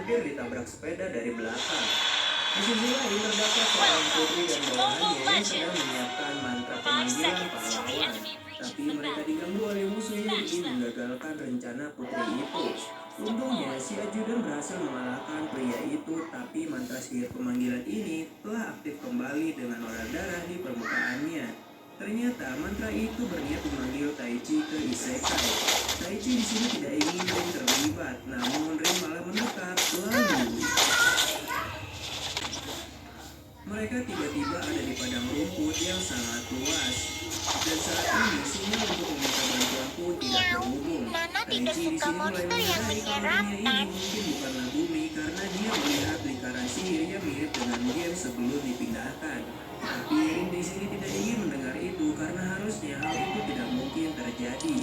hampir ditabrak sepeda dari belakang. Di sisi lain terdapat seorang putri dan bawahannya yang sedang menyiapkan mantra pemanggilan pahlawan. Tapi mereka diganggu oleh musuh yang ingin menggagalkan rencana putri itu. Untungnya si ajudan berhasil mengalahkan pria itu, tapi mantra sihir pemanggilan ini telah aktif kembali dengan noda darah di permukaannya. Ternyata mantra itu berniat memanggil Taichi ke isekai. Taichi di sini tidak ingin Rin terlibat, namun Rin malah mendekat. Lalu mereka tiba-tiba ada di padang rumput yang sangat luas. Dan saat ini sinyal untuk meminta bantuan pun tidak terhubung. Nana tidak Taichi di suka sini mulai monster yang menyadari kalau dunia ini menyeramkan. mungkin bukanlah bumi karena dia melihat lingkaran sihir yang mirip dengan game sebelum dipindahkan. Tapi Rin di sini tidak ingin mendengar itu karena harusnya hal itu tidak mungkin terjadi.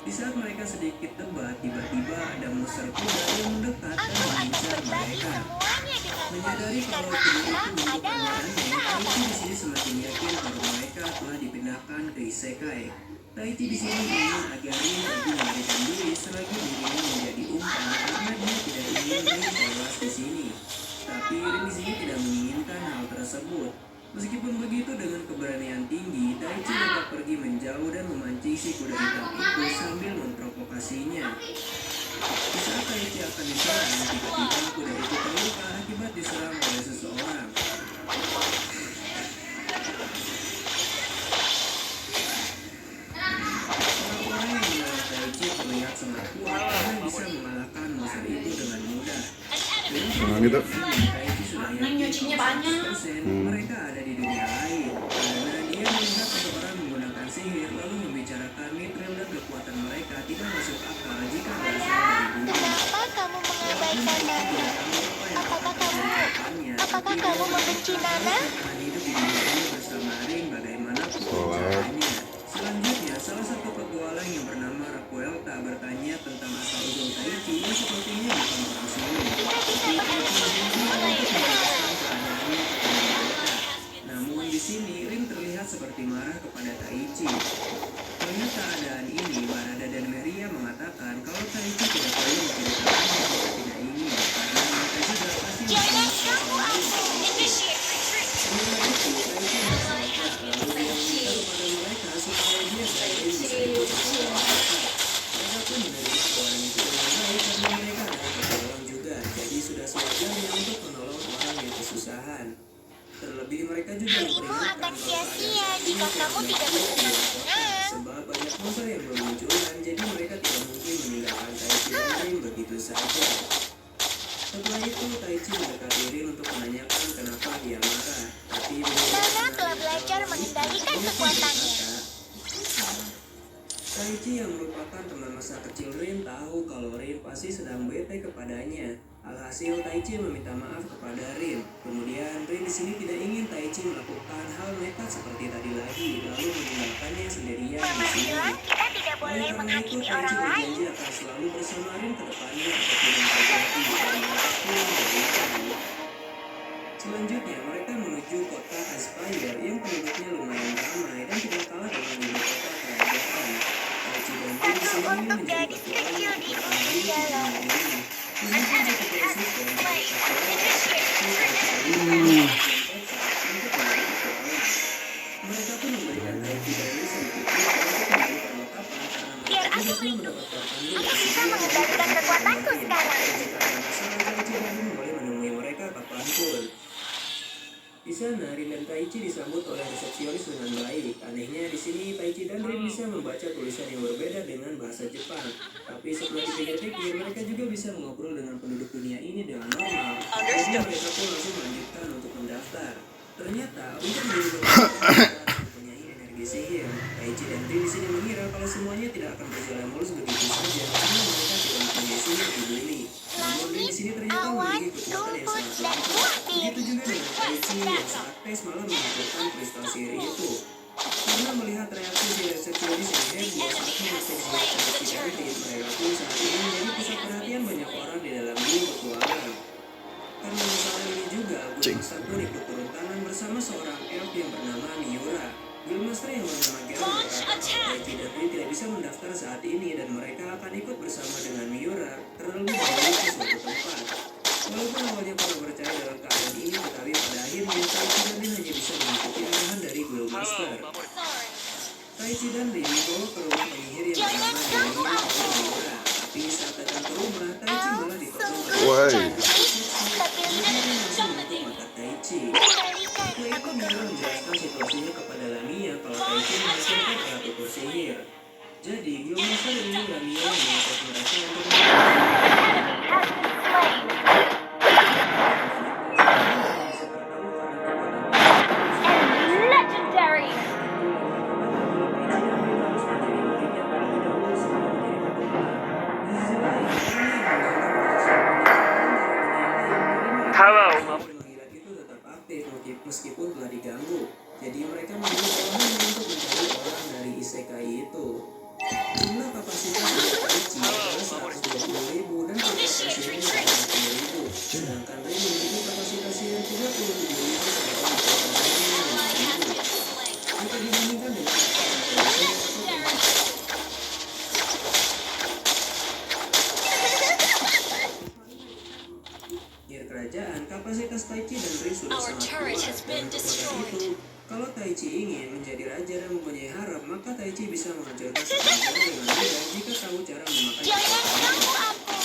Di saat mereka sedikit debat, tiba-tiba ada monster kuda yang mendekat dan Aku akan mengincar berbagi mereka. semuanya denganmu Menyadari kalau karena kuda kita itu bukan adalah aneh, sahabat. Taichi di sini semakin yakin kalau mereka telah dipindahkan ke isekai. Taichi di sini ingin agar Rin pergi melarikan diri selagi dirinya menjadi umpan karena dia tidak ingin Rin tewas di sini. Tapi Rin di sini tidak menginginkan hal tersebut. Meskipun begitu, dengan keberanian tinggi, Taichi dapat pergi menjauh dan memancing si kuda hitam itu sambil memprovokasinya. Di saat Taichi akan diserang, tiba-tiba kuda itu terluka akibat diserang oleh seseorang. Orang-orang yang menyerang Taichi terlihat sangat kuat karena bisa mengalahkan monster itu dengan mudah. Dengan gitu. Taichi sudah yakin kalau 100% mereka ada di dunia lain. Karena dia melihat seseorang menggunakan sihir lalu membicarakan mithril dan kekuatan mereka tidak masuk akal jika berasal dari bumi. Kenapa kamu mengabaikan Nana? Apakah kamu membenci Nana? Hidup di dunia ini bersama Rin bagaimanapun caranya. Selanjutnya, salah satu petualang yang bernama Raquelta bertanya tentang asal-usul Taichi yang sepertinya bukan orang sini. Tapi Taichi berjanji untuk menjelaskan keadaannya kepada mereka. Namun di sini Rin terlihat seperti marah kepada Taichi. Melihat keadaan ini, Barada dan Meria mengatakan kalau Taichi tidak perlu menceritakannya jika tidak ingin, karena mereka juga pasti Jangan ganggu aku. Setelah itu, Taichi merasa lega, lalu dia meminta kepada mereka supaya dia dan Rin bisa ikut bersama mereka. Mereka pun menerima tawaran itu dengan baik karena mereka adalah penolong juga, jadi sudah sewajarnya untuk menolong orang yang kesusahan. Terlebih mereka juga Harimu memperingatkan akan kalau sia-sia keadaan jika ini kamu tidak bersenang-senang. sebab banyak monster yang bermunculan, jadi mereka tidak mungkin meninggalkan Taichi dan Rin begitu saja. Setelah itu, Taichi mendekati Rin untuk menanyakan kenapa dia marah. Tapi Nana telah belajar mengendalikan kekuatannya. Taichi yang merupakan teman masa kecil Rin tahu kalau Rin pasti sedang bete kepadanya. Alhasil Taichi meminta maaf kepada Rin. Kemudian Rin di sini tidak ingin Taichi melakukan hal nekat seperti tadi lagi, lalu meninggalkannya sendirian di Mama sini. bilang kita tidak boleh Oleh karena itu, menghakimi Taichi orang lain. berjanji akan selalu bersama Rin ke depannya apapun yang terjadi dan apapun yang terjadi. Selanjutnya, mereka menuju kota Aspire yang penduduknya lumayan ramai dan tidak kalah dengan ibu kota kerajaan. Taichi dan Rin di Satu sini untuk menjadi gadis petualang kecil untuk di bertahan bumi hidup di dalam. dunia ini. Meskipun cukup resisten dari mereka pun memberikan Taichi dan Rin sedikit uang untuk membeli perlengkapan karena Biar mereka aku juga telah mendapatkan andil Aku di bisa sini mengendalikan kekuatanku sekarang. jika ada masalah, Taichi dan Rin boleh menemui mereka kapanpun. Di sana, Rin dan Taichi disambut oleh resepsionis dengan baik. Anehnya di sini Taichi dan Rin bisa membaca tulisan yang berbeda dengan bahasa Jepang. Tapi setelah dipikir-pikir, mereka juga bisa mengobrol dengan penduduk dunia ini dengan normal. Jadi mereka pun langsung melanjutkan untuk mendaftar. Ternyata untuk mempunyai energi sihir. Taichi dan Rin di sini mengira kalau semuanya tidak akan berjalan mulus begitu saja karena mereka tidak mempunyai sihir di bumi. Namun Rin di sini ternyata Awan, memiliki kekuatan yang rumput, sangat dan langka. buah bir. Begitu juga dengan Taichi yang saat tes malah mengumpulkan kristal sihir itu. Karena melihat reaksi si resepsionis yang heboh saat mengecek Taichi dan Rin, mereka pun saat ini menjadi pusat perhatian banyak orang di dalam dunia petualang. Karena masalah ini juga, Guildmaster pun ikut turun tangan bersama seorang elf yang bernama Miura. Guildmaster yang bernama Garen berkata kalau Taichi dan Rin tidak bisa mendaftar saat ini dan mereka akan ikut bersama dengan Miura terlebih dahulu ke suatu tempat. Taichi dan Rin dibawa ke rumah penyihir yang bernama Jangan Yami ganggu aku. Miura. Tapi saat datang ke rumah, Taichi malah ditodong Sungguh Woi. cantik. Tapi langsung menutup mata Taichi. kembalikan Setelah aku itu ke Miura hutan. menjelaskan situasinya kepada Lamia kalau Taichi menghasilkan alat ukur sihir. Jadi, Gyomasa dan Lamia mengutus mereka untuk Legendary. Halo. Panggilan itu tetap aktif meskipun telah diganggu. Jadi mereka memilih orang untuk mencari orang dari isekai itu. Jumlah kapasitas dari Taichi adalah 120.000 dan kapasitas sihirnya adalah 50.000. Sedangkan Rin memiliki kapasitas sihir 37.000 sampai 45.000. Jika dibandingkan dengan kerajaan, kapasitas Taichi dan Rin sudah Our sangat turret kuat. has been Dengan kekuatan destroyed. itu, kalau Taichi ingin menjadi raja dan mempunyai harap, maka Taichi bisa menghancurkan sebuah negara dengan mudah jika tahu cara memakai Jangan kekuatannya. ganggu aku.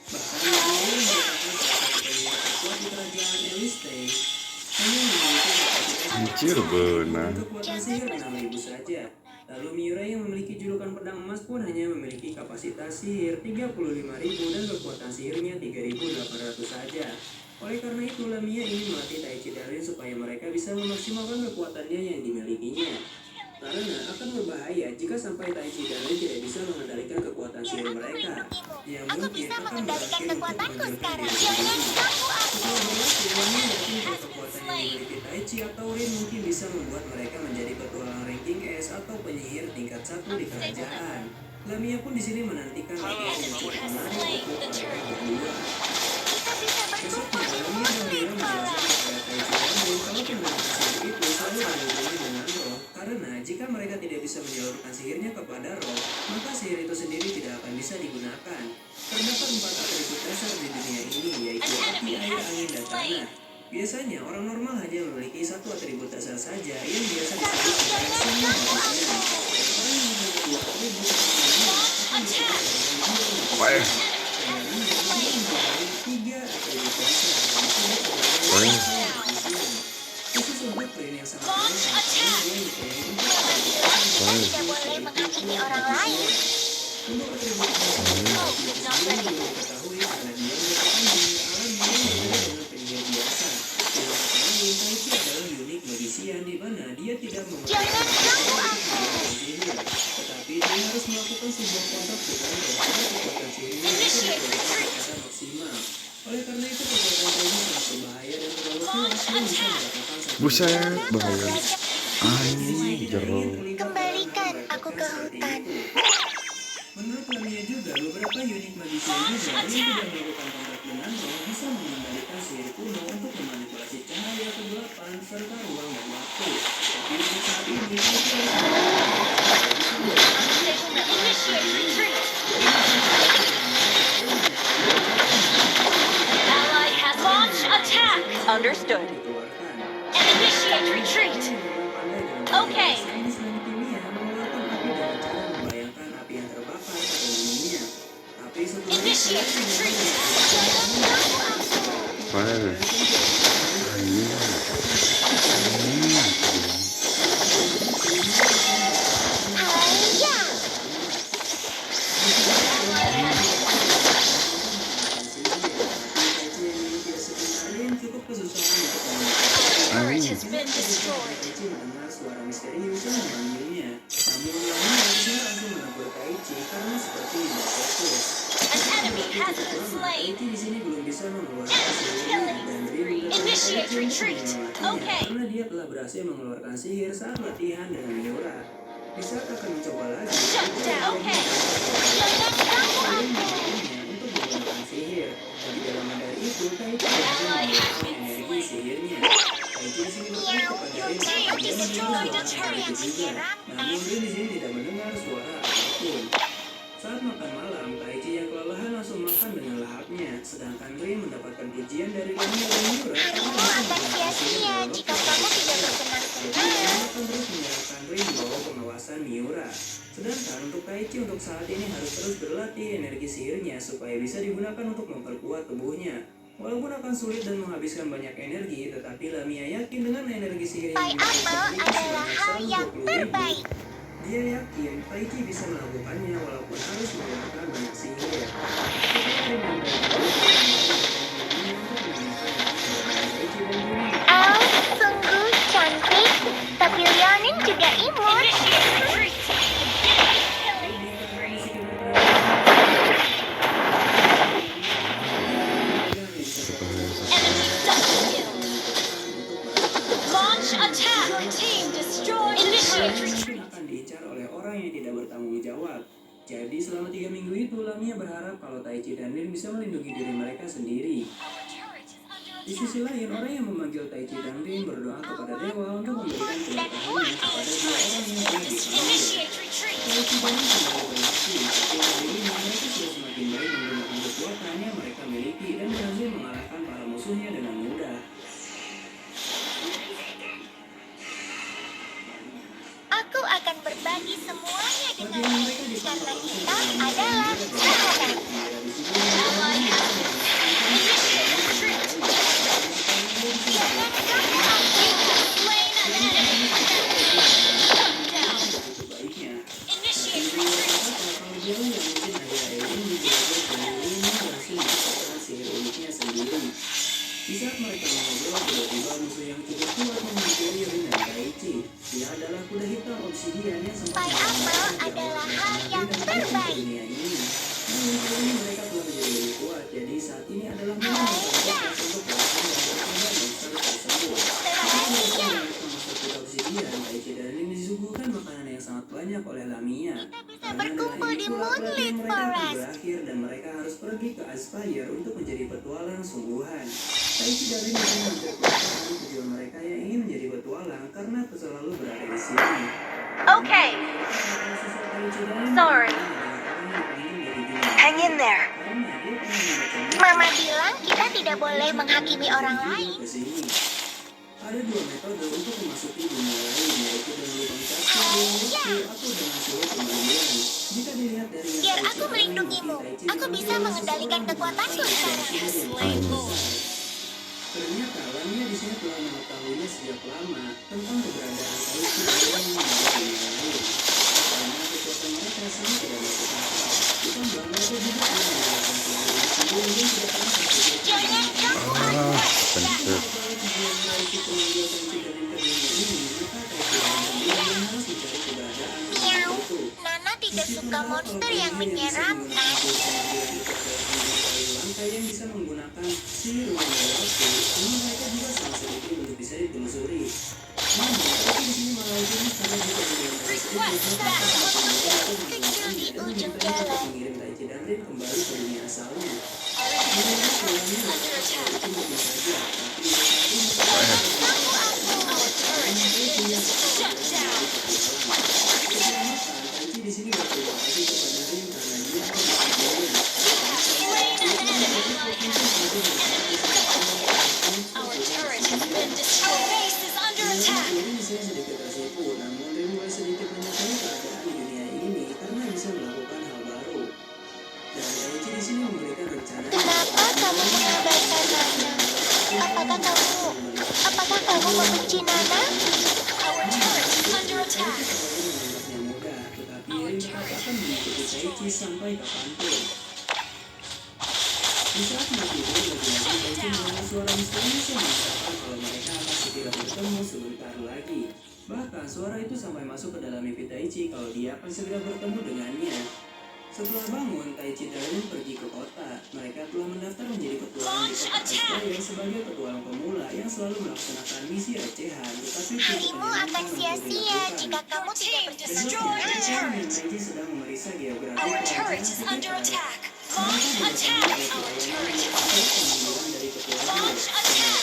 Bahkan Lamia merupakan salah satu penyihir terkuat di kerajaan Elistain. Hanya memiliki kapasitas Anjir, benar. kekuatan sihir 6.000 saja. Lalu Miura yang memiliki julukan pedang emas pun hanya memiliki kapasitas sihir 35.000 dan kekuatan sihirnya 3.800 saja. Oleh karena itu, Lamia ingin melatih Taichi dan Rin supaya mereka bisa memaksimalkan kekuatannya yang dimilikinya. Karena akan berbahaya jika sampai Taichi dan Rin tidak bisa mengendalikan kekuatan sihir mereka, yang Aku mungkin bisa akan mengendalikan berakhir untuk kekuatanku menunjukkan sekarang. diri Jangan sendiri. ganggu aku. Setelah berhasil, Lamia yakin bahwa kekuatan yang dimiliki Taichi atau Rin mungkin bisa membuat mereka menjadi petualang ranking S atau penyihir tingkat 1 di kerajaan. Lamia pun di sini menantikan latihan yang cukup menarik untuk mereka berdua. Kita bisa Besoknya, bertukar. Lamia dan Mira menjelaskan kepada Taichi dan Rin kalau penggunaan sihir itu selalu ada hubungannya dengan roh, karena jika mereka tidak bisa menyalurkan sihirnya kepada roh, maka sihir itu sendiri tidak akan bisa digunakan. Terdapat 4 atribut dasar di dunia ini, yaitu api, air, angin, dan tanah. Biasanya, orang normal hanya memiliki satu atribut dasar saja yang biasa disebut sebagai seni magisian. Orang yang memiliki 2 atribut ini akan disebut sebagai guru Apa ya? magisian. Dan yang memiliki 3 atribut dasar yang disebut sebagai Oh. magisian. Khusus untuk Rin yang sangat lengkap, karena dia mempunyai 4 atribut dasar. Kita tidak boleh menghakimi orang lain. Untuk atribut dasar Taichi itu sendiri belum diketahui karena dia merupakan penyihir alam yang berbeda dengan penyihir biasa. Yang ketahui, Taichi adalah unik magisian di mana dia tidak Jangan ganggu memakai aku. sihir, tetapi dia harus melakukan sebuah kontak dengan roh agar kekuatan sihirnya bisa dikeluarkan secara maksimal. Oleh karena itu, kekuatan Taichi sangat berbahaya dan terlalu keras yang bisa mengatakan satu Buset, bahaya. Belajar. Anjir. Kembalikan aku ke hutan. Menurut Lamia juga, beberapa unit magician juga yang tidak melakukan kontak dengan roh bisa mengendalikan sihir kuno untuk memanipulasi cahaya kegelapan serta ruang dan waktu. Tapi untuk saat ini, Initiate retreat. Ally has launched attack. Understood. dikeluarkan. And initiate retreat. Okay. Sains dan kimia mengeluarkan api dengan cara membayangkan api yang terbakar pada dunia. Tapi setelah Initiate retreat. Wah. Haya. cukup kesusahan untuk Turret has been destroyed. Taichi mendengar suara misterius yang memanggilnya. Namun Lamia bisa langsung menegur Taichi karena seperti tidak fokus. An enemy has been slain. Taichi di sini belum bisa mengeluarkan sihirnya dan Rin mendatangi Initiate Taichi untuk retreat. menyelamatkannya Okay. karena dia telah berhasil mengeluarkan sihir saat latihan dengan Miura. Di saat akan mencoba lagi, Shut down. Okay. Jangan ganggu Rin aku. menyuruhnya untuk menggunakan sihir. Lebih dalam dari itu, Taichi berhasil menggunakan energi sihirnya. Taichi di sini bertanya kepada Rin apakah dia mendengar suara itu juga. Namun Rin di sini tidak mendengar suara apapun. Saat makan malam, Taichi yang kelelahan langsung makan dengan lahapnya, sedangkan Rin mendapatkan pujian dari Lamia dan Miura Harimu akan sia-sia jika kamu tidak bersenang-senang. Taichi untuk saat ini harus terus berlatih energi sihirnya supaya bisa digunakan untuk memperkuat tubuhnya. Walaupun akan sulit dan menghabiskan banyak energi, tetapi Lamia yakin dengan energi sihir yang Pai apel adalah hal yang terbaik. Dia yakin Taichi bisa melakukannya walaupun harus menggunakan banyak sihir. Oh, sungguh cantik. Tapi Liaoning juga imut. Initiate retreat. Enemy double kill. Launch attack. Your team destroyed the turret. Mungkin akan diincar oleh orang yang tidak bertanggung jawab. Jadi selama 3 minggu itu Lamia berharap kalau Taichi dan Rin bisa melindungi diri mereka sendiri. Di sisi lain, orang yang memanggil Taichi dan Rin berdoa kepada dewa untuk memberikan pengetahuan kepada dua orang yang telah dipanggil. Initiate retreat. Taichi dan Rin kembali beraksi, tapi hari ini mereka sudah semakin baik menggunakan kekuatan yang mereka miliki dan berhasil mengalahkan para musuhnya dengan mudah. Aku akan berbagi semuanya denganmu karena kita adalah sahabat. Ally has been initiate retreat. Jangan kamu ambil. Slain an enemy. Shut down. Itu baiknya. Initiate retreat. Kalau dia yang mungkin akhir-akhir ini dijaga dan ini berhasil menciptakan sihir uniknya sendiri. Di saat mereka mengobrol, tiba-tiba musuh yang cukup kuat menghampiri Rin dan Taichi. Dia adalah kuda hitam obsidian yang sempat Pai apel adalah hal yang terbaik. dunia ini. Namun kali ini mereka telah menjadi lebih kuat, jadi saat ini adalah momen yang tepat untuk berhasil dan monster tersebut. Rahasia. Masuk kuda obsidian, Taichi dan Rin disuguhkan makanan yang sangat banyak oleh Lamia. Kita bisa berkumpul di Moonlit Forest. Berakhir dan mereka harus pergi ke Aspire untuk menjadi petualang sungguhan. Taichi dan Rin bisa memperkuatkan tujuan mereka yang ingin menjadi petualang karena selalu berada di sini. Okay. Sorry. Hang in there. Mama bilang kita tidak boleh menghakimi orang lain. Ada 2 metode untuk memasuki dunia lain, yaitu dengan lubang kaki, waktu, atau dengan sulit pemanggilan. Jika dilihat dari yang Biar Taichi aku alami, melindungimu. Taichi Aku bisa adalah mengendalikan seseorang kekuatanku yang sekarang. Slain Lord. Ternyata Lamia di sini telah mengetahuinya sejak lama tentang keberadaan Taichi yang menjadi dunia lain. Karena kekuatan mereka sangat tidak masuk akal. Ditambah mereka juga telah menggunakan sihir yang tidak pernah terjadi. Jangan kamu Ah, angkat. pencet. Miau. Nana tidak suka monster yang menyeramkan. Lantai yang bisa menggunakan sihir waktu, namun mereka juga sangat sedikit untuk bisa ditelusuri. Namun, tapi di sini malah ini karena juga Request backup. Kecil di ujung jalan. mengirim Taichi dan Rin kembali ke dunia asalnya. Under attack. Kamu aku. Our turret has been shut down. Taichi di sini berterima kasih kepada Rin karena dia telah Slain an enemy. Our turret has been destroyed. Our base is under attack. Rin di sini sedikit tersipu, namun Rin mulai sedikit menyukai keadaan di dunia ini karena bisa melakukan hal baru. Dan Taichi di sini memberikan rencana. Kenapa kamu mengabaikan Nana? Apakah kamu membenci Nana? Our turret is under attack. Menganggapnya mudah, tetapi Rin tetap akan mengikuti Taichi sampai kapanpun. Di saat mati Rin lagi-lagi Taichi mendengar suara misterius yang mengatakan kalau mereka akan segera bertemu sebentar lagi. Bahkan suara itu sampai masuk ke dalam mimpi Taichi kalau dia akan segera bertemu dengannya. Setelah bangun, Taichi dan Rin pergi ke kota. Mereka telah mendaftar menjadi petualang di kota Aspire sebagai petualang pemula yang selalu melaksanakan misi recehan. Tetapi Harimu akan sia-sia jika kamu tidak Destroy the bersenang-senang. turret. Taichi sedang memeriksa geografi Our kerajaan turret is under sekitar. attack. Launch attack. Our turret has been Pemanggilan dari petualang Launch attack.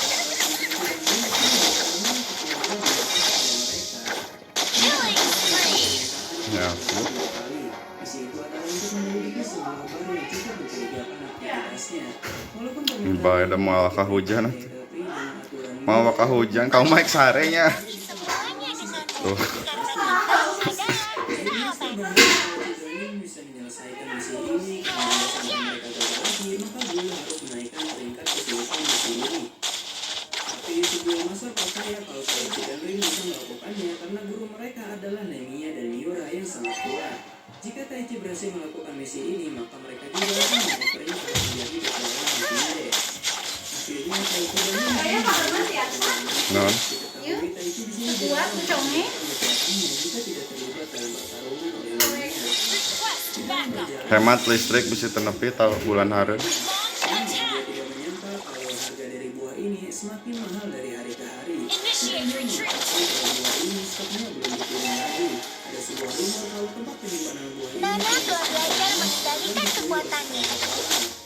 Killing spree. Ya, Misi itu adalah untuk menyelidiki semua bar yang cukup mencurigakan aktivitasnya. Walaupun Mbak ada malah kehujan. Mau kehujan, kamu naik sarenya. Semuanya denganmu. Tuh. Karena kita adalah sahabat. Taichi berhasil melakukan misi ini, maka mereka juga akan mengopernya pada menjadi petualangan di Tinde. Akhirnya Taichi dan Rin Non. diketahui Taichi di sini Buat kucongnya. kekuatannya jika tidak terlibat dalam pertarungan oleh lainnya. Request backup. Hemat listrik bisa tenepi tahun bulan hari. Launch Dia attack. tidak menyangka kalau harga dari buah ini semakin mahal dari hari ke hari. Initiate retreat. Kalau buah ini stoknya belum dikirim lagi. Ada sebuah rumor kalau tempat penyimpanan buah ini Nana telah belajar mengendalikan kekuatannya.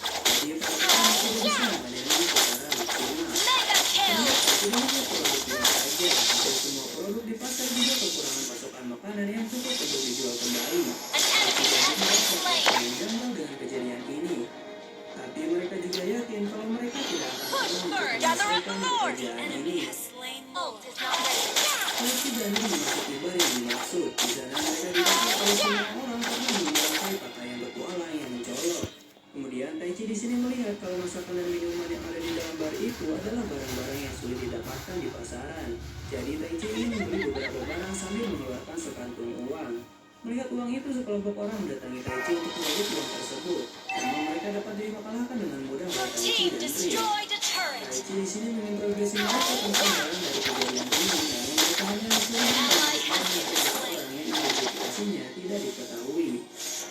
Jadi perasaan itu bisa panen ini secara maksimal. Mega kill. Sebenarnya produk biasa saja, dan semua produk di pasar juga kekurangan pasokan makanan yang cukup untuk dijual kembali. An enemy has been slain. Yang janggal dengan kejadian ini. Tapi mereka juga yakin kalau mereka tidak akan pernah untuk menyelesaikan pekerjaan ini. Ult is not ready. Taichi dan Rin memasuki bar yang dimaksud. Di sana mereka dikatakan oleh semua orang karena memakai pakaian petualang yang mencolok. Kemudian Taichi di sini melihat kalau masakan dan minuman yang ada di dalam bar itu adalah barang-barang yang sulit didapatkan di pasaran. Jadi Taichi ingin membeli beberapa barang sambil mengeluarkan sekantung uang. Melihat uang itu, sekelompok orang mendatangi Taichi untuk merebut uang tersebut. Namun mereka dapat dikalahkan dengan mudah oleh Your Taichi team dan Rin. destroyed a turret. Taichi di sini menginterogasi mereka tentang barang dari kejadian ini, namun mereka hanya disuruh Ally has orang been slain. yang identifikasinya tidak diketahui.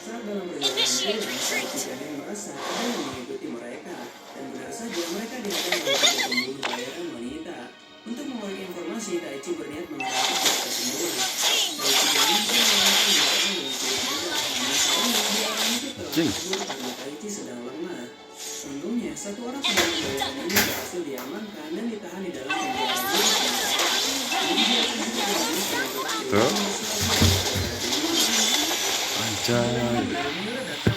Saat dalam perjalanan Initiate pulang, retreat. Taichi dan Rin merasa ada yang mengikuti mereka, dan benar saja mereka dihadang oleh tiga pembunuh bayaran wanita. Untuk mengorek informasi, Taichi berniat menghadapi mereka semua. Team Taichi dan Rin pun melakukan gerakan yang cukup mudah. Namun sayangnya dua orang itu telah Cing. kabur karena Taichi sedang lemah. Untungnya, satu orang pembunuh bayaran ini berhasil diamankan dan ditahan di dalam penjara. Tuh. Anjay.